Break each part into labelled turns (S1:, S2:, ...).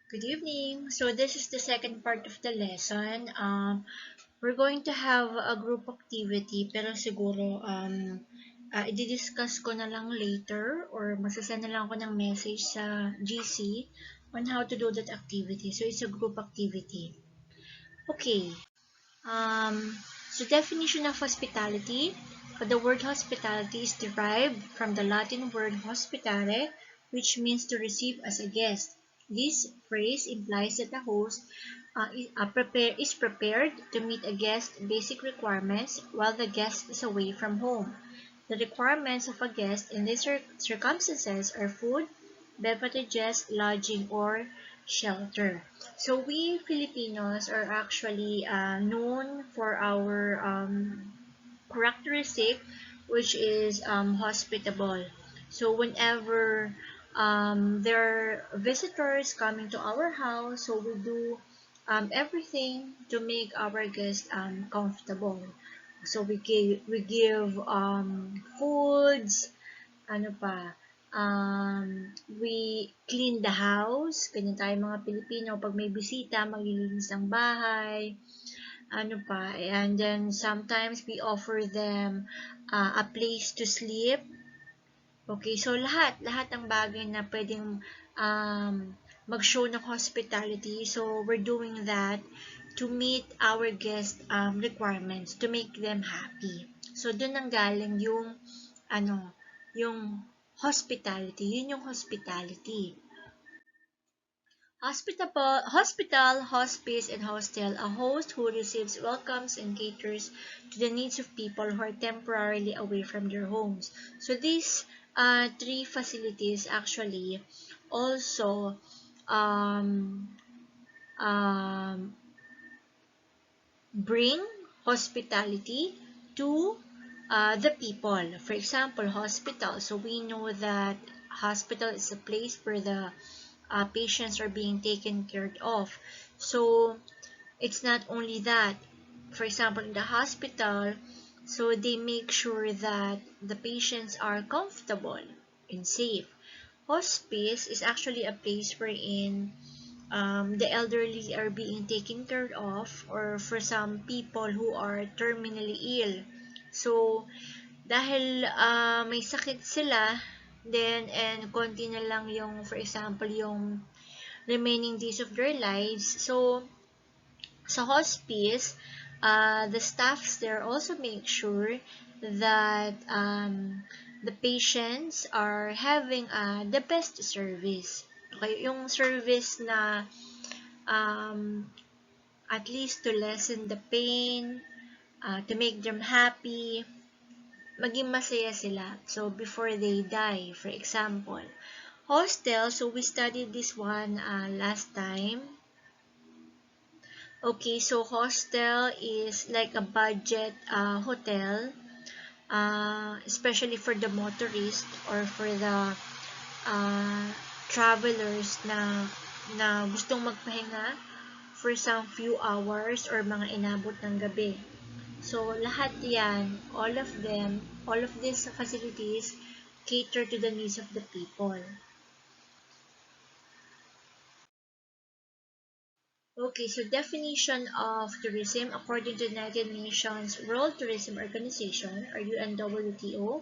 S1: Good evening. So this is the second part of the lesson. We're going to have a group activity pero siguro i-discuss ko na lang later or masasend na lang ako ng message sa GC on how to do that activity. So it's a group activity. Okay. Um, so definition of hospitality. The word hospitality is derived from the Latin word hospitare, which means to receive as a guest. This phrase implies that the host is prepared to meet a guest's basic requirements while the guest is away from home. The requirements of a guest in these circumstances are food, beverages, lodging, or shelter. So we Filipinos are actually known for our characteristic, which is hospitable. So whenever there are visitors coming to our house, so we do everything to make our guests comfortable. So we give foods, ano pa, we clean the house. Ganyan tayo mga Pilipino. Pag may bisita, maglilinis ng bahay. Ano pa, and then sometimes we offer them a place to sleep. Okay, so lahat ng bagay na pwedeng um, mag-show ng hospitality. So we're doing that to meet our guest requirements, to make them happy. So doon nang galing yung yung hospitality. Yun yung hospitality. Hospital, hospice, and hostel, a host who receives, welcomes, and caters to the needs of people who are temporarily away from their homes. So these three facilities actually also um, um, bring hospitality to the people. For example, hospital. So we know that hospital is a place where the patients are being taken care of. So it's not only that. For example, in the hospital, so they make sure that the patients are comfortable and safe. Hospice is actually a place wherein the elderly are being taken care of, or for some people who are terminally ill. So, dahil may sakit sila, then and konti na lang yung, for example, yung remaining days of their lives. So, sa hospice, the staffs there also make sure that the patients are having the best service. Okay, yung service na um, at least to lessen the pain, to make them happy, maging masaya sila. So, before they die, for example. Hostel, so we studied this one last time. Okay, so hostel is like a budget hotel, especially for the motorist or for the uh, travelers na gustong magpahinga for some few hours or mga inabot ng gabi. So, lahat yan, all of these facilities cater to the needs of the people. Okay, so definition of tourism according to the United Nations World Tourism Organization or UNWTO.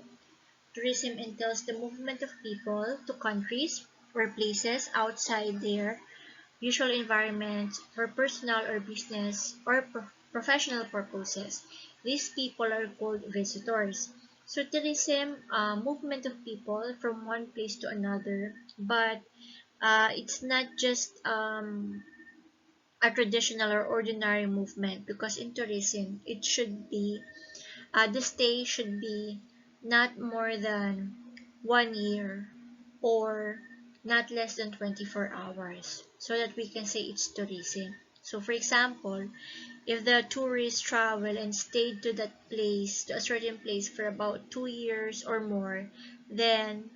S1: Tourism entails the movement of people to countries or places outside their usual environment for personal or business or professional purposes. These people are called visitors. So tourism, movement of people from one place to another, but it's not just a traditional or ordinary movement, because in tourism it should be the stay should be not more than 1 year or not less than 24 hours so that we can say it's tourism. So for example, if the tourists travel and stayed to that place, to a certain place for about 2 years or more, then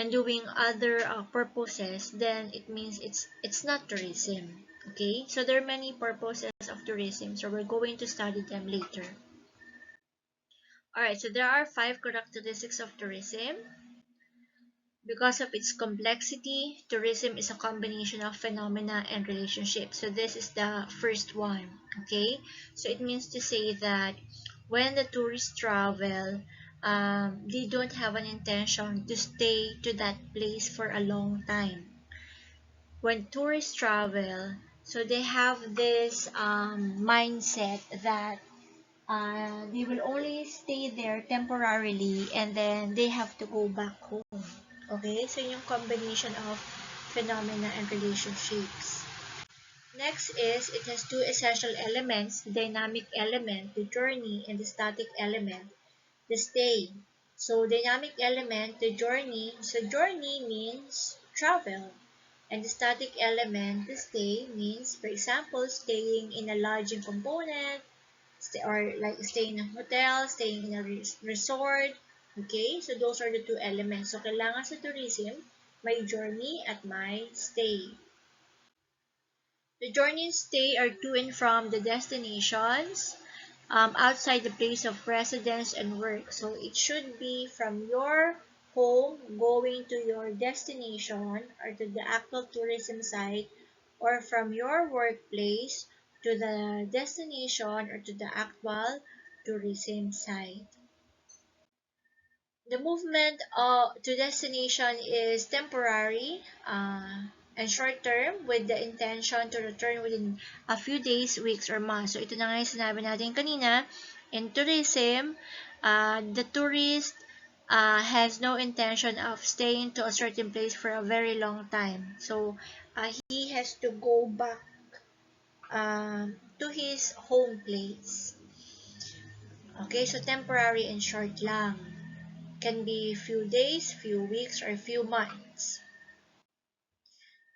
S1: and doing other purposes, then it means it's not tourism. Okay, so there are many purposes of tourism, so we're going to study them later. All right, so there are 5 characteristics of tourism. Because of its complexity, tourism is a combination of phenomena and relationships. So this is the first one. Okay, so it means to say that when the tourists travel, they don't have an intention to stay to that place for a long time. When tourists travel, so they have this mindset that they will only stay there temporarily and then they have to go back home. Okay, so yung combination of phenomena and relationships. Next is, it has two essential elements, the dynamic element, the journey, and the static element, the stay. So dynamic element, the journey, so journey means travel. And the static element, the stay, means, for example, staying in a lodging component, or like staying in a hotel, staying in a resort. Okay, so those are the two elements. So kailangan sa tourism, may journey at may stay. The journey and stay are to and from the destinations outside the place of residence and work. So it should be from your home going to your destination or to the actual tourism site, or from your workplace to the destination or to the actual tourism site. The movement to destination is temporary and short term, with the intention to return within a few days, weeks, or months. So ito na nga yung sinabi natin kanina. In tourism, the tourist has no intention of staying to a certain place for a very long time. So he has to go back to his home place. Okay, so temporary and short lang. Can be few days, few weeks, or few months.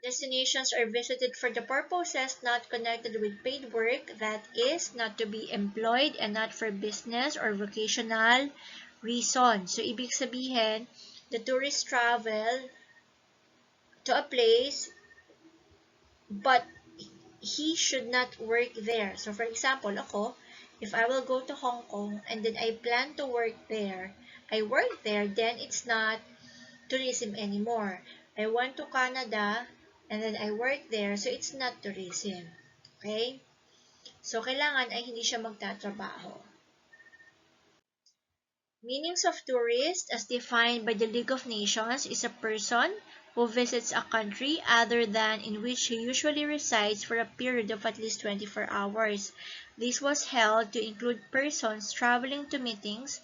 S1: Destinations are visited for the purposes not connected with paid work, that is, not to be employed and not for business or vocational reasons. So, ibig sabihin, the tourist travel to a place, but he should not work there. So, for example, ako, if I will go to Hong Kong and then I plan to work there, I work there, then it's not tourism anymore. I went to Canada and then I work there, so it's not tourism. Okay? So, kailangan ay hindi siya magtatrabaho. Meanings of tourist, as defined by the League of Nations, is a person who visits a country other than in which he usually resides for a period of at least 24 hours. This was held to include persons traveling to meetings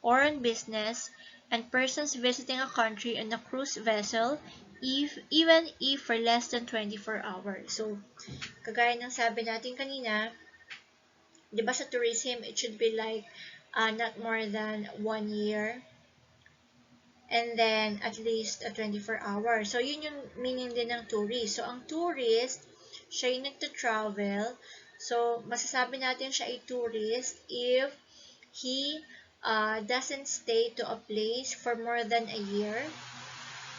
S1: or on business, and persons visiting a country on a cruise vessel, even if for less than 24 hours. So, kagaya ng sabi natin kanina, di ba sa tourism, it should be like not more than 1 year, and then at least 24 hours. So, yun yung meaning din ng tourist. So, ang tourist, siya yung nagta-travel. So, masasabi natin siya ay tourist if he doesn't stay to a place for more than a year.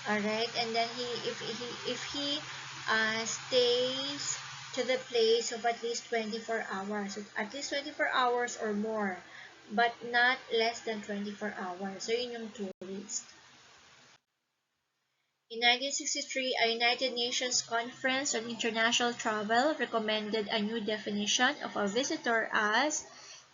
S1: Alright, and then if he stays to the place of at least 24 hours, so at least 24 hours or more, but not less than 24 hours. So, yun yung tourist. In 1963, a United Nations Conference on International Travel recommended a new definition of a visitor as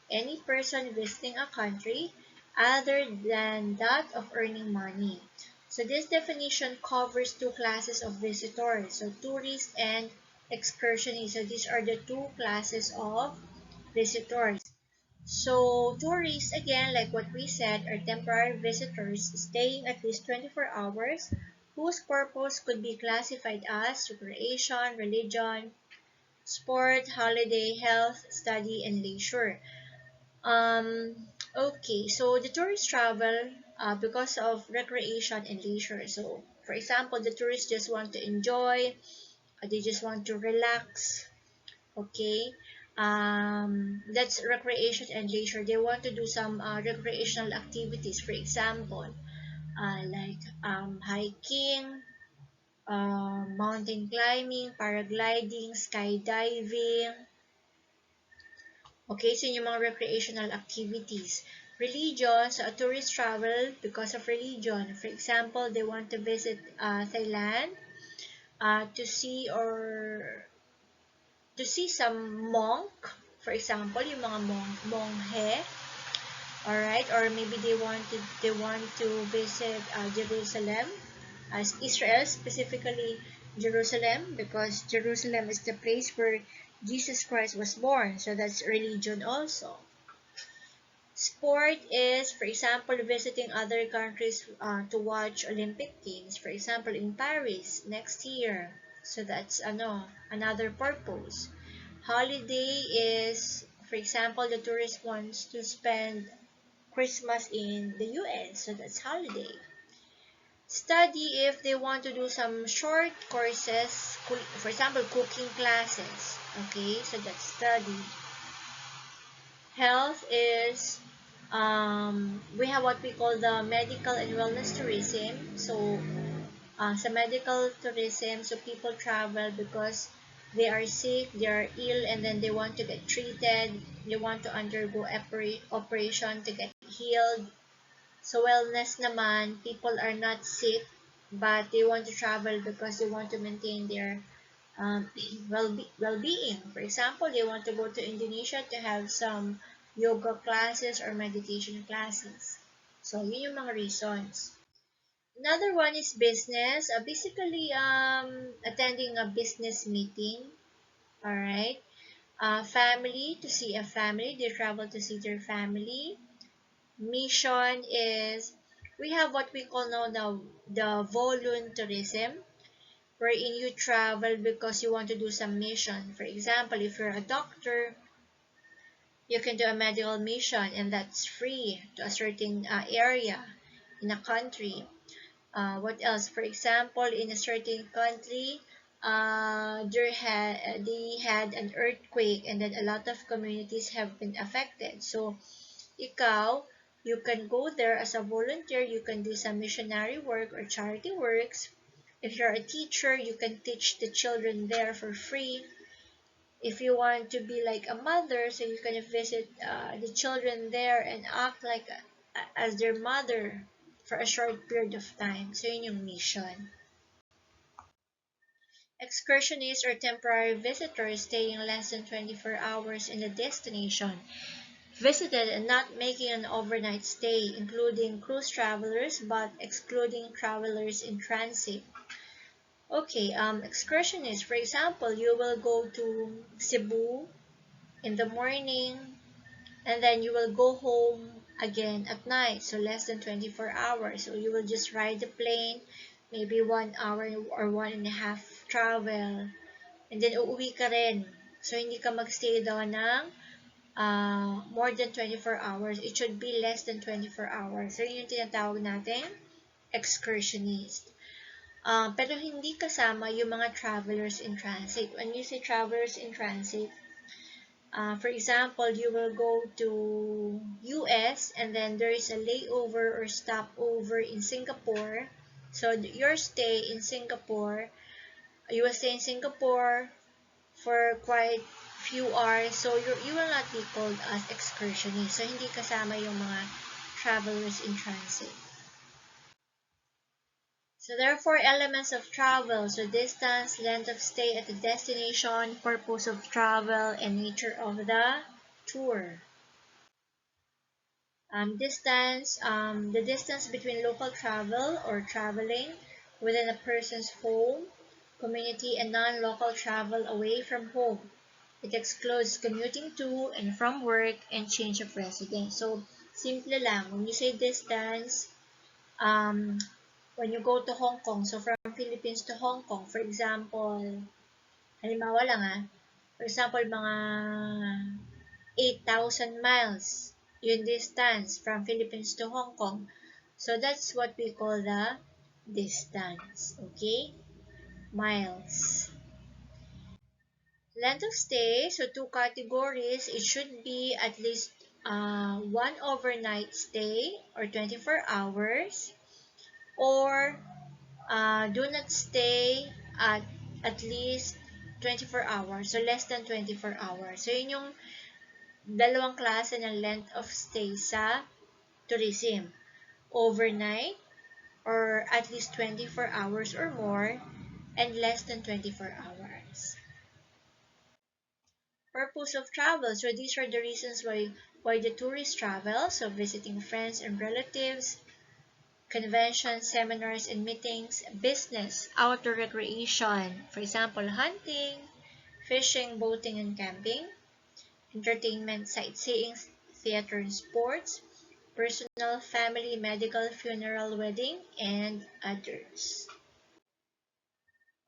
S1: any person visiting a country other than that of earning money. So this definition covers two classes of visitors, so tourists and excursionists. So these are the two classes of visitors. So tourists, again, like what we said, are temporary visitors staying at least 24 hours, whose purpose could be classified as recreation, religion, sport, holiday, health, study, and leisure. Okay, so the tourists travel because of recreation and leisure. So, for example, the tourists just want to enjoy, they just want to relax. Okay, that's recreation and leisure. They want to do some recreational activities, for example, like hiking, mountain climbing, paragliding, skydiving. Okay, so yung mga recreational activities. Religion, so a tourist travel because of religion. For example, they want to visit Thailand to see some monk. For example, yung mga monghe, alright, or maybe they want to visit Jerusalem, as Israel, specifically Jerusalem, because Jerusalem is the place where Jesus Christ was born. So that's religion also. Sport is, for example, visiting other countries to watch Olympic Games. For example, in Paris next year. So that's another purpose. Holiday is, for example, the tourist wants to spend Christmas in the US. So that's holiday. Study if they want to do some short courses, for example, cooking classes. Okay, so that's study. Health is, we have what we call the medical and wellness tourism. So, sa medical tourism, so people travel because they are sick, they are ill, and then they want to get treated. They want to undergo operation to get healed. So wellness naman, people are not sick, but they want to travel because they want to maintain their um, well-being. For example, they want to go to Indonesia to have some yoga classes or meditation classes. So, yun yung mga reasons. Another one is business. Basically, attending a business meeting. Alright. Family, to see a family. They travel to see their family. Mission is, we have what we call now the volunteerism, wherein you travel because you want to do some mission. For example, if you're a doctor, you can do a medical mission, and that's free to a certain area in a country. What else? For example, in a certain country, they had an earthquake, and then a lot of communities have been affected. So, ikaw, you can go there as a volunteer. You can do some missionary work or charity works. If you're a teacher, you can teach the children there for free. If you want to be like a mother, so you can visit the children there and act like as their mother for a short period of time. So yun yung mission. Excursionists are temporary visitors staying less than 24 hours in the destination visited and not making an overnight stay, including cruise travelers but excluding travelers in transit. Okay, excursionists, for example, you will go to Cebu in the morning and then you will go home again at night, so less than 24 hours. So you will just ride the plane, maybe 1 hour or 1.5 travel, and then uuwi ka rin. So hindi ka magstay doon ng more than 24 hours. It should be less than 24 hours. So yun yung tinatawag natin excursionist. Pero hindi kasama yung mga travelers in transit. When you say travelers in transit, for example, you will go to US and then there is a layover or stopover in Singapore. So your stay in Singapore, you will stay in Singapore for quite few hours. So you will not be called as excursionist. So hindi kasama yung mga travelers in transit. So there are four elements of travel. So distance, length of stay at the destination, purpose of travel, and nature of the tour. The distance between local travel or traveling within a person's home, community, and non-local travel away from home. It excludes commuting to and from work and change of residence. So, simple lang. When you say distance, when you go to Hong Kong, so from Philippines to Hong Kong, for example, halimbawa lang for example, mga 8,000 miles, yung distance from Philippines to Hong Kong. So that's what we call the distance, okay? Miles. Length of stay, so two categories. It should be at least one overnight stay or 24 hours, or do not stay at least 24 hours, so less than 24 hours. So yun yung dalawang klase ng length of stay sa tourism, overnight or at least 24 hours or more, and less than 24 hours. Purpose of travel. So these are the reasons why the tourists travel. So visiting friends and relatives, conventions, seminars and meetings, business, outdoor recreation, for example, hunting, fishing, boating and camping, entertainment, sightseeing, theater and sports, personal, family, medical, funeral, wedding, and others.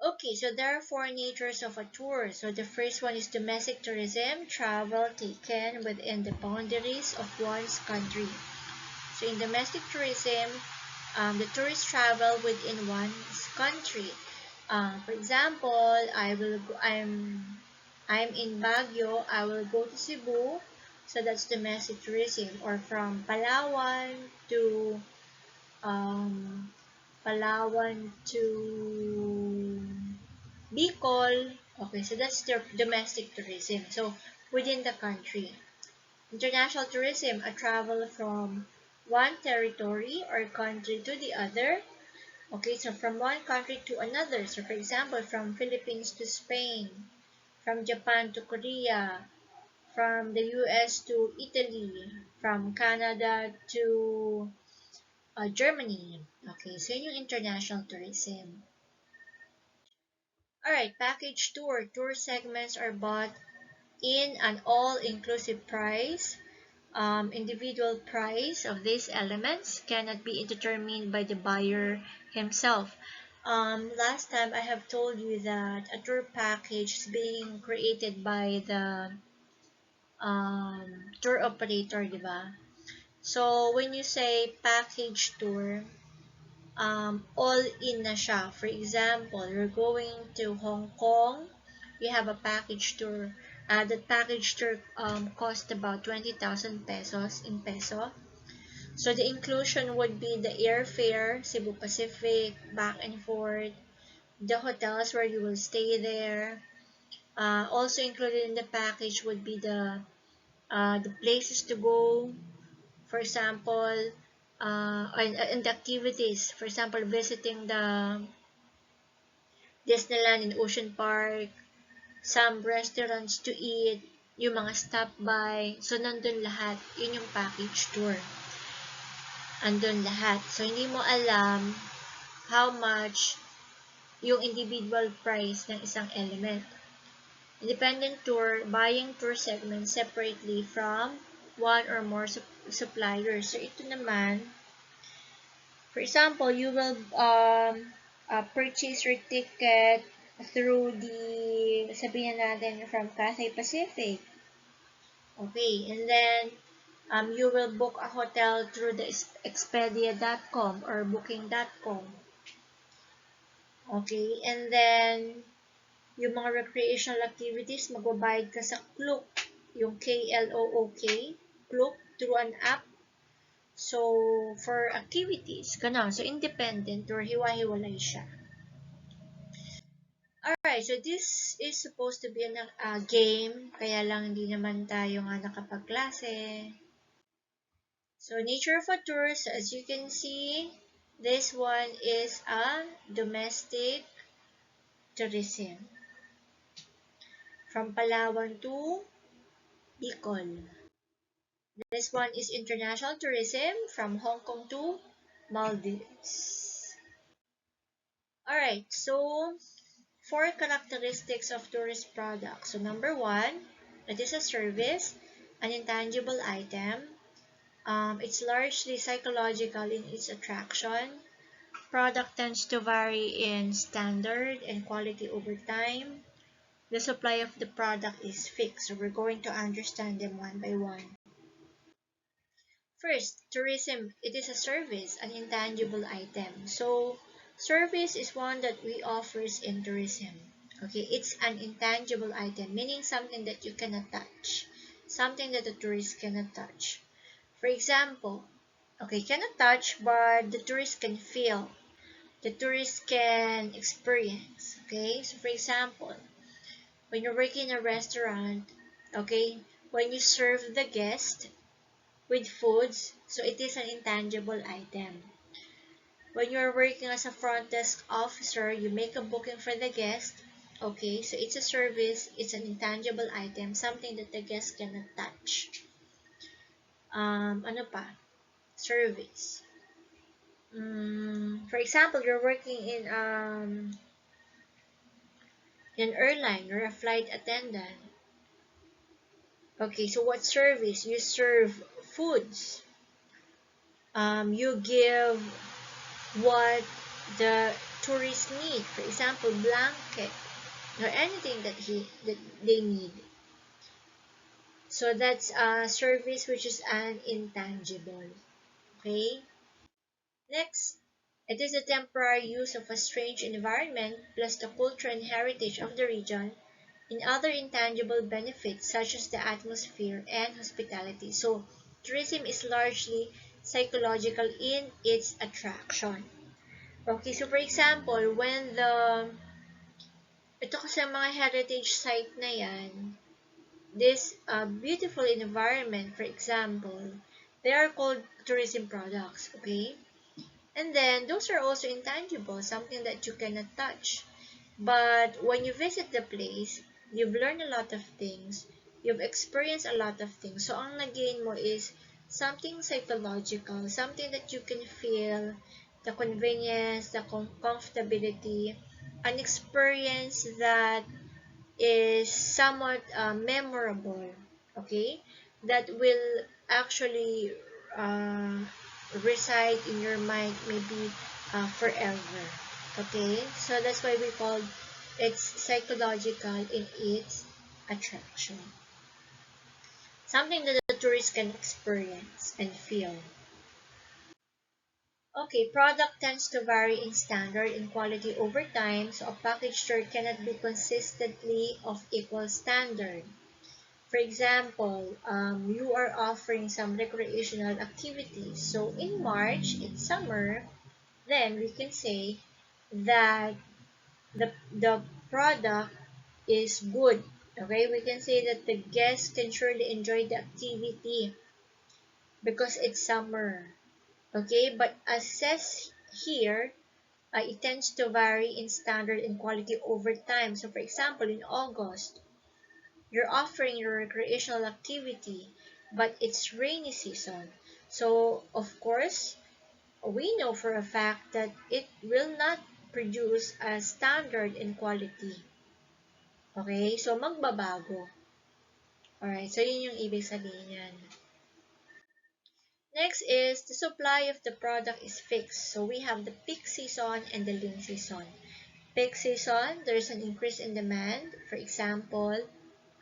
S1: Okay, so there are four natures of a tour. So the first one is domestic tourism, travel taken within the boundaries of one's country. So in domestic tourism, the tourists travel within one's country. For example, I'm in Baguio. I will go to Cebu, so that's domestic tourism. Or from um, Palawan to Bicol. Okay, so that's the domestic tourism. So within the country. International tourism, a travel from one territory or country to the other. Okay, so from one country to another. So for example, from Philippines to Spain, from Japan to Korea, from the US to Italy, from Canada to Germany. Okay, so yun yung international tourism. Alright, package tour. Tour segments are bought in an all-inclusive price. Individual price of these elements cannot be determined by the buyer himself. Last time I have told you that a tour package is being created by the tour operator, di ba? So, when you say package tour, all in na siya. For example, you're going to Hong Kong, you have a package tour. That package tour cost about 20,000 pesos in peso. So the inclusion would be the airfare, Cebu Pacific, back and forth, the hotels where you will stay there. Also included in the package would be the places to go, for example, and the activities. For example, visiting the Disneyland in Ocean Park, some restaurants to eat, yung mga stop by. So, nandun lahat. Yun yung package tour. Andun lahat. So, hindi mo alam how much yung individual price ng isang element. Independent tour, buying tour segments separately from one or more suppliers. So, ito naman, for example, you will purchase your ticket through sabihin natin, from Cathay Pacific. Okay, and then you will book a hotel through the Expedia.com or Booking.com. Okay, and then yung mga recreational activities, magbabayad ka sa Klook, yung Klook, Klook, through an app. So, for activities, ganun. So, independent or hiwa-hiwalay siya. Alright, so this is supposed to be a game, kaya lang hindi naman tayo nga nakapagklase. So, nature of a tour, so as you can see, this one is a domestic tourism. From Palawan to Bicol. This one is international tourism from Hong Kong to Maldives. Alright, so four characteristics of tourist products. So number one, it is a service, an intangible item. It's largely psychological in its attraction. Product tends to vary in standard and quality over time. The supply of the product is fixed, so we're going to understand them one by one. First, tourism, it is a service, an intangible item. So, service is one that we offers in tourism. Okay, it's an intangible item, meaning something that you cannot touch, something that the tourist cannot touch. For example, okay, cannot touch, but the tourist can feel, the tourist can experience. Okay, so for example, when you're working in a restaurant, okay, when you serve the guest with foods, So it is an intangible item. When you're working as a front desk officer, you make a booking for the guest. Okay, so it's a service, it's an intangible item, something that the guest cannot touch. Ano pa? Service. For example, you're working in an airline, you're a flight attendant. Okay, so what service? You serve foods. You give what the tourists need. For example, blanket or anything that they need. So that's a service which is an intangible. Okay. Next, it is the temporary use of a strange environment plus the culture and heritage of the region in other intangible benefits such as the atmosphere and hospitality. So, tourism is largely psychological in its attraction. Okay, so for example, when ito kasi mga heritage site na yan, this beautiful environment, for example, they are called tourism products, okay? And then, those are also intangible, something that you cannot touch. But when you visit the place, you've learned a lot of things, you've experienced a lot of things. So, ang nagain mo is something psychological, something that you can feel, the convenience, the comfortability, an experience that is somewhat memorable, okay? That will actually uh, reside in your mind maybe forever, okay? So that's why we call it's psychological in its attraction. Something that the tourist can experience and feel. Okay, product tends to vary in standard and quality over time, so a package tour cannot be consistently of equal standard. For example, you are offering some recreational activities. So in March, it's summer, then we can say that the product is good. Okay, we can say that the guests can surely enjoy the activity because it's summer. Okay, but as says here, it tends to vary in standard and quality over time. So for example, in August, you're offering your recreational activity, but it's rainy season. So, of course, we know for a fact that it will not produce a standard in quality. Okay? So, magbabago. Alright, so yun yung ibig sabihin yan. Next is the supply of the product is fixed. So, we have the peak season and the lean season. Peak season, there is an increase in demand. For example,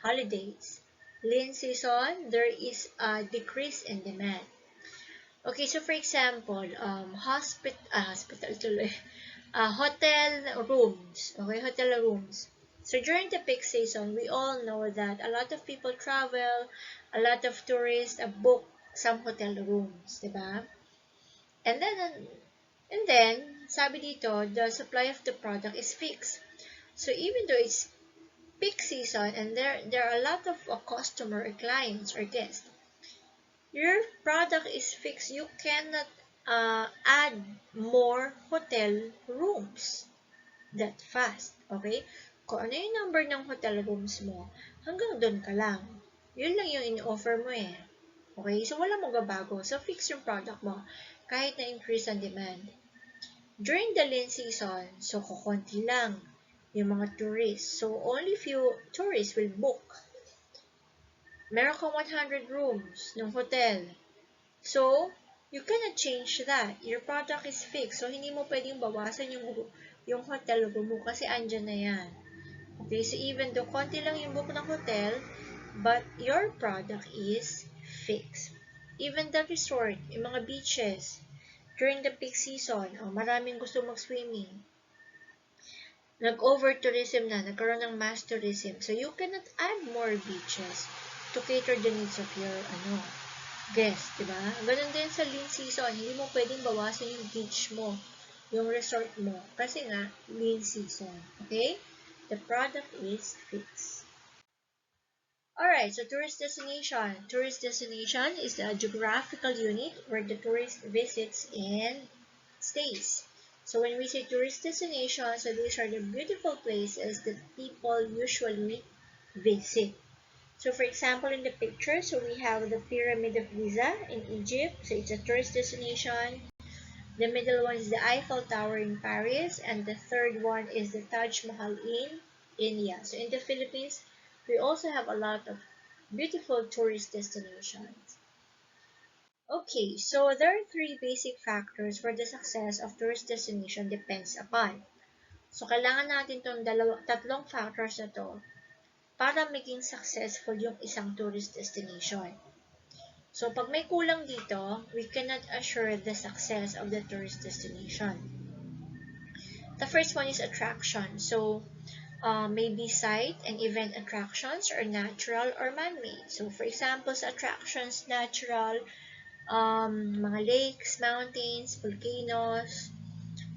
S1: holidays. Lean season, there is a decrease in demand. Okay, so for example, hospital tuloy. Hotel rooms. Okay, hotel rooms. So during the peak season, we all know that a lot of people travel, a lot of tourists book some hotel rooms, diba? And then, sabi dito, the supply of the product is fixed. So even though it's peak season and there are a lot of customer or clients or guests, your product is fixed. You cannot add more hotel rooms that fast. Okay? Kung ano yung number ng hotel rooms mo, hanggang doon ka lang. Yun lang yung in-offer mo eh. Okay? So, wala mong gabago. So, fix yung product mo kahit na increase ang demand. During the lean season, so kukunti lang yung mga tourists. So, only few tourists will book. Meron kang 100 rooms ng hotel. So, you cannot change that. Your product is fixed. So, hindi mo pwedeng bawasan yung hotel room mo kasi andyan na yan. Okay, so even though konti lang yung book ng hotel, but your product is fixed. Even the resort, yung mga beaches, during the peak season, maraming gusto mag-swimming. Nag-over-tourism na, nagkaroon ng mass tourism. So, you cannot add more beaches to cater the needs of your guests, diba? Ganun din sa lean season, hindi mo pwedeng bawasan yung beach mo, yung resort mo, kasi nga, lean season. Okay? The product is fixed. Alright, so tourist destination. Tourist destination is the geographical unit where the tourist visits and stays. So when we say tourist destination, so these are the beautiful places that people usually visit. So for example, in the picture, so we have the Pyramid of Giza in Egypt. So it's a tourist destination. The middle one is the Eiffel Tower in Paris, and the third one is the Taj Mahal in India. So in the Philippines, we also have a lot of beautiful tourist destinations. Okay, so there are three basic factors where the success of tourist destination depends upon. So kailangan natin itong tatlong factors na to para maging successful yung isang tourist destination. So pag may kulang dito, we cannot assure the success of the tourist destination. The first one is attraction. So maybe site and event attractions are natural or man-made. So for example, sa attractions, natural, mga lakes, mountains, volcanoes,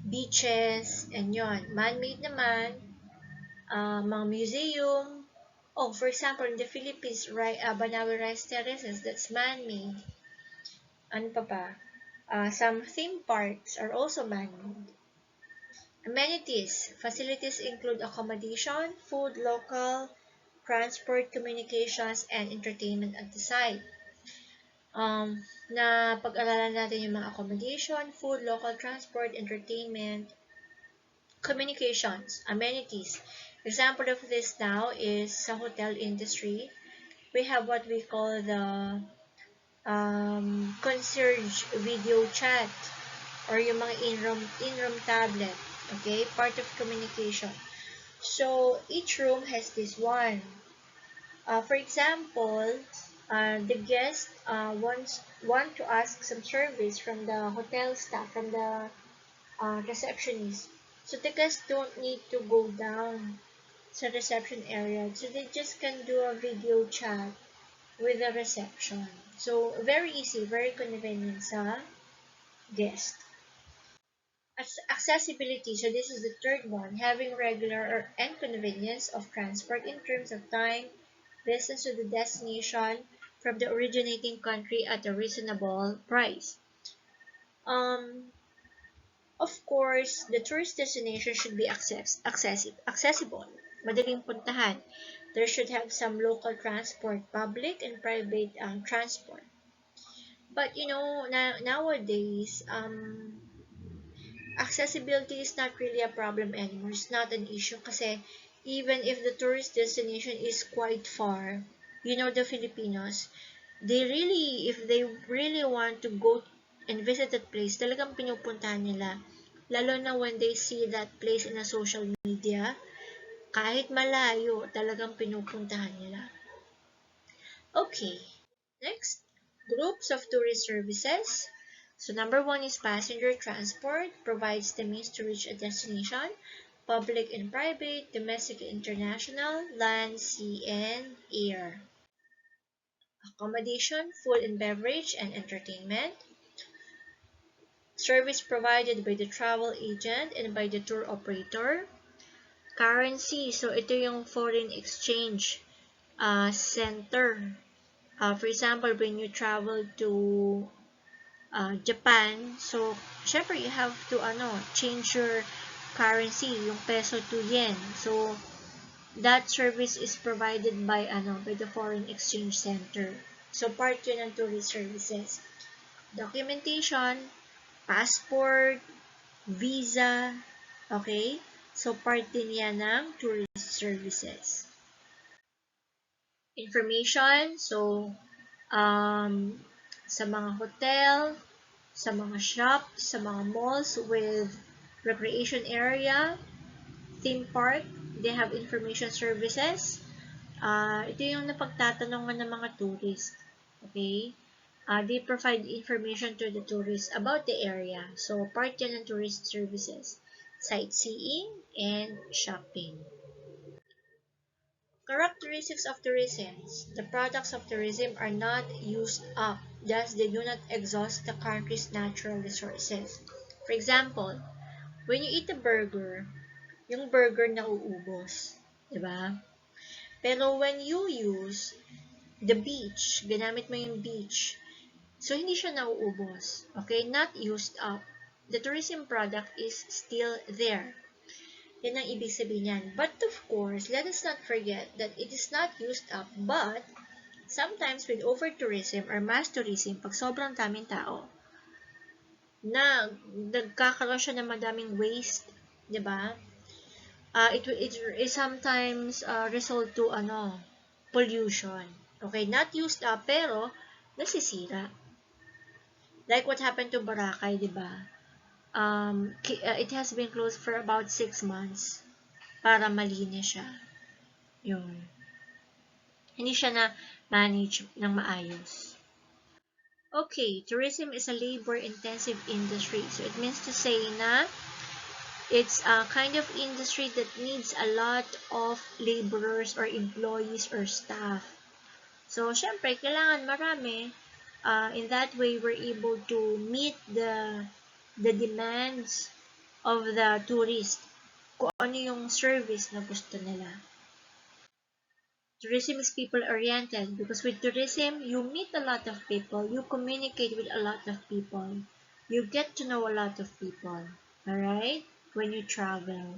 S1: beaches, and yon. Man-made naman, mga museum. Oh, for example, in the Philippines, Banawe Rice Terraces, that's man-made. Ano pa ba? Some theme parks are also man-made. Amenities. Facilities include accommodation, food, local, transport, communications, and entertainment at the site. Na pag-aralan natin yung mga accommodation, food, local transport, entertainment, communications, amenities. Example of this now is sa hotel industry. We have what we call the concierge video chat or yung mga in-room tablet. Okay, part of communication. So each room has this one. For example, the guest want to ask some service from the hotel staff, from the receptionist. So the guests don't need to go down sa reception area. So they just can do a video chat with the reception. So very easy, very convenient sa guest. Accessibility. So this is the third one, having regular and convenience of transport in terms of time, distance to the destination from the originating country at a reasonable price. Of course, the tourist destination should be accessible, madaling puntahan. There should have some local transport, public and private transport. But nowadays, accessibility is not really a problem anymore. It's not an issue kasi even if the tourist destination is quite far, the Filipinos, if they really want to go and visit that place, talagang pinupuntahan nila. Lalo na when they see that place in a social media, kahit malayo, talagang pinupuntahan nila. Okay, next, groups of tourist services. So number one is passenger transport, provides the means to reach a destination, public and private, domestic and international, land, sea, and air. Accommodation, food and beverage, and entertainment. Service provided by the travel agent and by the tour operator. Currency, so ito yung foreign exchange center. For example, when you travel to Japan, so syempre you have to change your currency, yung peso to yen. So that service is provided by the foreign exchange center. So part yun ng tourist services. Documentation, passport, visa, okay? So part din yan ng tourist services. Information, so sa mga hotel, sa mga shops, sa mga malls with recreation area, theme park, they have information services. Ito yung napagtatanungan ng mga tourists. Okay? They provide information to the tourists about the area. So, part yan ng tourist services. Sightseeing and shopping. Characteristics of tourism. The products of tourism are not used up, thus they do not exhaust the country's natural resources. For example, when you eat a burger, yung burger nauubos, 'di ba? Pero when you use the beach, ginamit mo yung beach, so hindi siya nauubos. Okay? Not used up. The tourism product is still there. Yan ang ibig sabihin yan. But of course, let us not forget that it is not used up, but sometimes with over-tourism or mass tourism, pag sobrang daming tao, na nagkakaroon siya ng madaming waste, di ba? It sometimes result to pollution. Okay, not used up pero nasisira. Like what happened to Boracay, di ba? It has been closed for about 6 months para malinis siya. Yun. Hindi siya na manage ng maayos. Okay, tourism is a labor-intensive industry. So it means to say na it's a kind of industry that needs a lot of laborers or employees or staff. So, syempre, kailangan marami. In that way, we're able to meet the demands of the tourist. Kung ano yung service na gusto nila. Tourism is people-oriented because with tourism, you meet a lot of people, you communicate with a lot of people, you get to know a lot of people, alright, when you travel.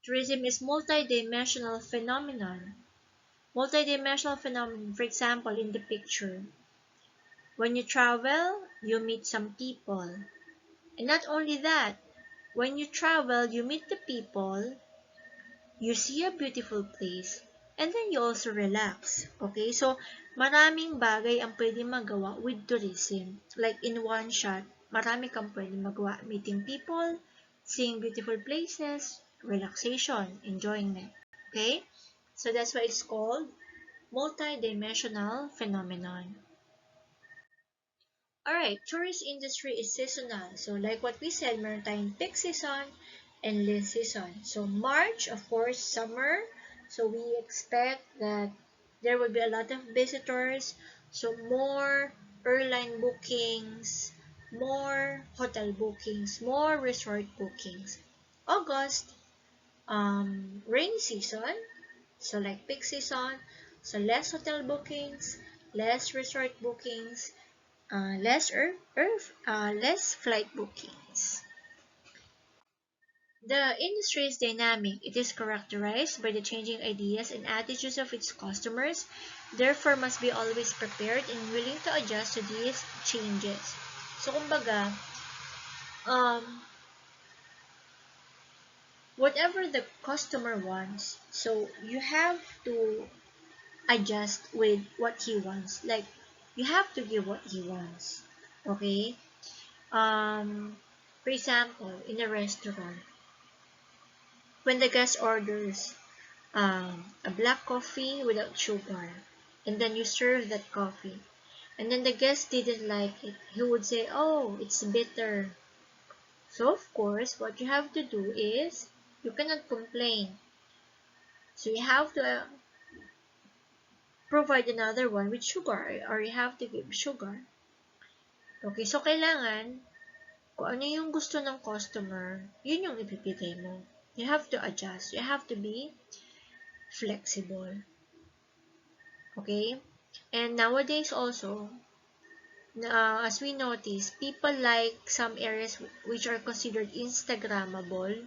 S1: Tourism is multi-dimensional phenomenon. Multi-dimensional phenomenon, for example, in the picture. When you travel, you meet some people. And not only that, when you travel, you meet the people, you see a beautiful place, and then you also relax. Okay? So, maraming bagay ang pwede magawa with tourism. Like in one shot, marami kang pwede magawa. Meeting people, seeing beautiful places, relaxation, enjoyment. Okay? So, that's why it's called multi-dimensional phenomenon. Alright, tourist industry is seasonal. So, like what we said, meron tayong peak season and lean season. So, March, of course, summer. So, we expect that there will be a lot of visitors. So, more airline bookings, more hotel bookings, more resort bookings. August, rainy season. So, like peak season. So, less hotel bookings, less resort bookings, less flight bookings. The industry is dynamic. It is characterized by the changing ideas and attitudes of its customers, therefore must be always prepared and willing to adjust to these changes. So, kumbaga, whatever the customer wants, so you have to adjust with what he wants. Like, you have to give what he wants. Okay? For example, in a restaurant, when the guest orders a black coffee without sugar, and then you serve that coffee, and then the guest didn't like it, he would say, oh, it's bitter. So, of course, what you have to do is, you cannot complain. So, you have to provide another one with sugar, or you have to give sugar. Okay, so kailangan, kung ano yung gusto ng customer, yun yung ibibigay mo. You have to adjust. You have to be flexible. Okay? And nowadays also, as we notice, people like some areas which are considered Instagrammable.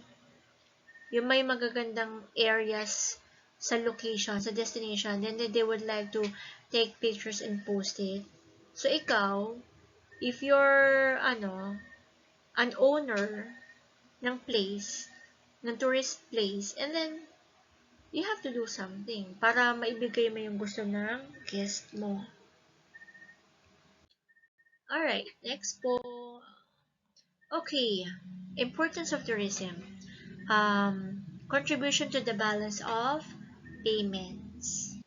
S1: Yung may magagandang areas sa location, sa destination, then they would like to take pictures and post it. So, ikaw, if you're, an owner ng place, ng tourist place, and then, you have to do something para maibigay mo yung gusto ng guest mo. Alright, next po. Okay, importance of tourism. Contribution to the balance of payments.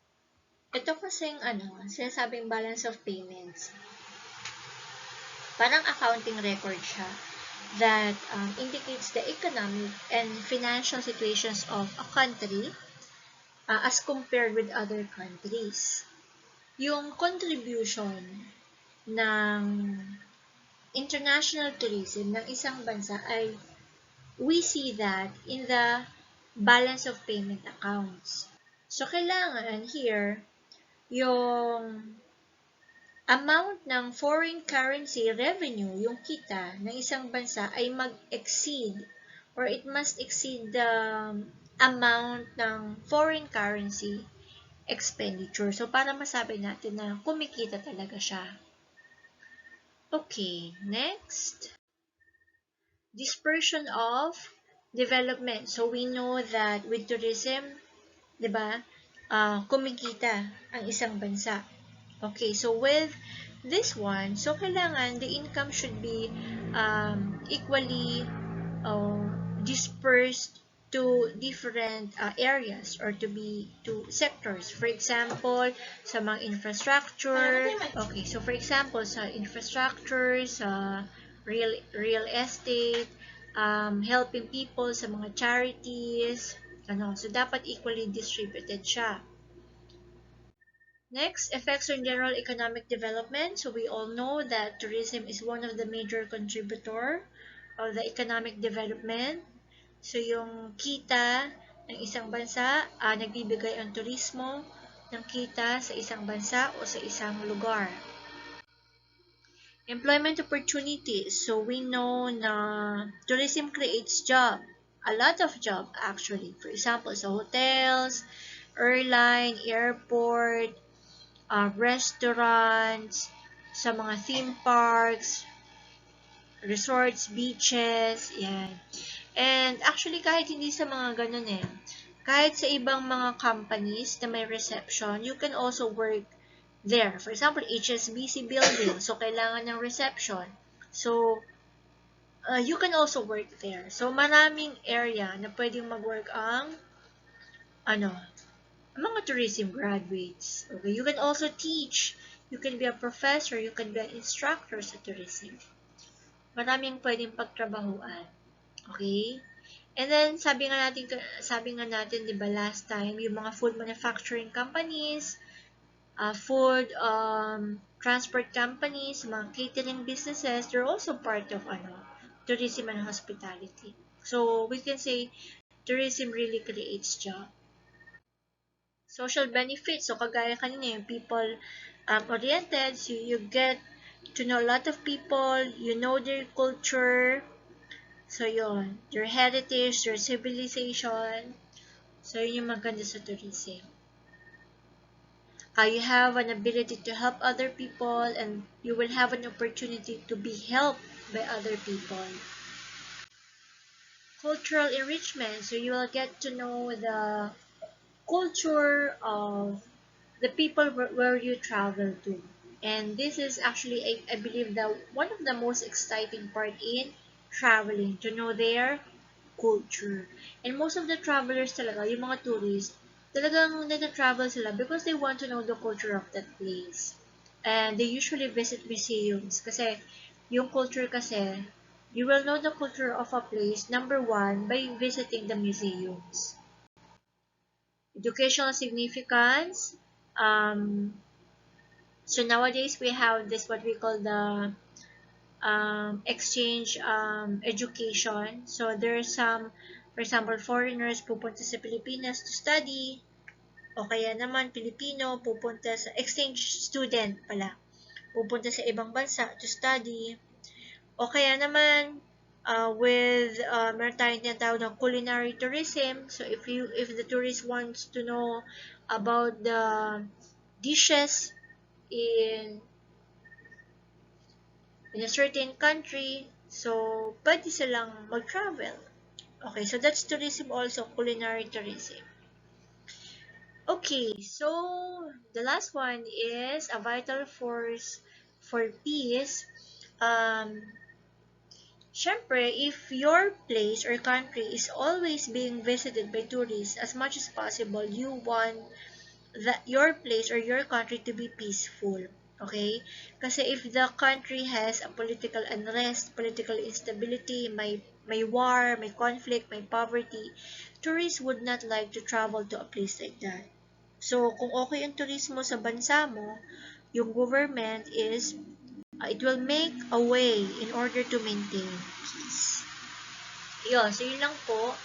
S1: Ito kasing sinasabing balance of payments. Parang accounting record siya that indicates the economic and financial situations of a country as compared with other countries. Yung contribution ng international tourism ng isang bansa ay we see that in the balance of payment accounts. So, kailangan here, yung amount ng foreign currency revenue, yung kita ng isang bansa ay mag-exceed or it must exceed the amount ng foreign currency expenditure. So, para masabi natin na kumikita talaga siya. Okay, next. Dispersion of development. So, we know that with tourism, di ba, kumikita ang isang bansa. Okay, so with this one, so kailangan the income should be equally dispersed to different areas or to sectors. For example, sa mga infrastructure. Okay, so for example, sa infrastructure, sa real estate, helping people sa mga charities, so dapat equally distributed siya. Next, effects on general economic development. So we all know that tourism is one of the major contributor of the economic development. So yung kita ng isang bansa, nagbibigay ang turismo ng kita sa isang bansa o sa isang lugar. Employment opportunities. So we know na tourism creates job. A lot of job actually. For example, sa hotels, airline, airport, restaurants, sa mga theme parks, resorts, beaches, yan. And actually, kahit hindi sa mga ganun kahit sa ibang mga companies na may reception, you can also work there. For example, HSBC building, so kailangan ng reception. So, you can also work there. So, maraming area na pwedeng mag-work ang mga tourism graduates. Okay, you can also teach. You can be a professor. You can be an instructor sa tourism. Maraming pwedeng pagtrabahuan. Okay? And then, sabi nga natin, di ba, last time, yung mga food manufacturing companies, food transport companies, mga catering businesses, they're also part of tourism and hospitality. So, we can say, tourism really creates job. Social benefits. So, kagaya kanina, yung people oriented, so you get to know a lot of people, you know their culture, so yun, their heritage, their civilization, so yun yung maganda sa tourism. You have an ability to help other people and you will have an opportunity to be helped by other people. Cultural enrichment, so you will get to know the culture of the people where you travel to. And this is actually, I believe, one of the most exciting part in traveling, to know their culture. And most of the travelers talaga, yung mga tourists, talagang nagta-travel sila because they want to know the culture of that place. And they usually visit museums kasi yung culture kasi, you will know the culture of a place, number one, by visiting the museums. Educational significance. So nowadays we have this what we call the exchange education. So there's some, for example, foreigners pupunta sa Pilipinas to study, o kaya naman Pilipino pupunta sa exchange student pala, pupunta sa ibang bansa to study, o kaya naman meron tayong tinatawag ng culinary tourism. So if the tourist wants to know about the dishes in a certain country, so pwede silang mag-travel. Okay, so that's tourism also, culinary tourism. Okay, so the last one is a vital force for peace. Syempre, if your place or country is always being visited by tourists, as much as possible, you want your place or your country to be peaceful. Okay? Kasi if the country has a political unrest, political instability, may war, may conflict, may poverty, tourists would not like to travel to a place like that. So, kung okay ang turismo sa bansa mo, yung government is, it will make a way in order to maintain peace. Yun, so yun lang po.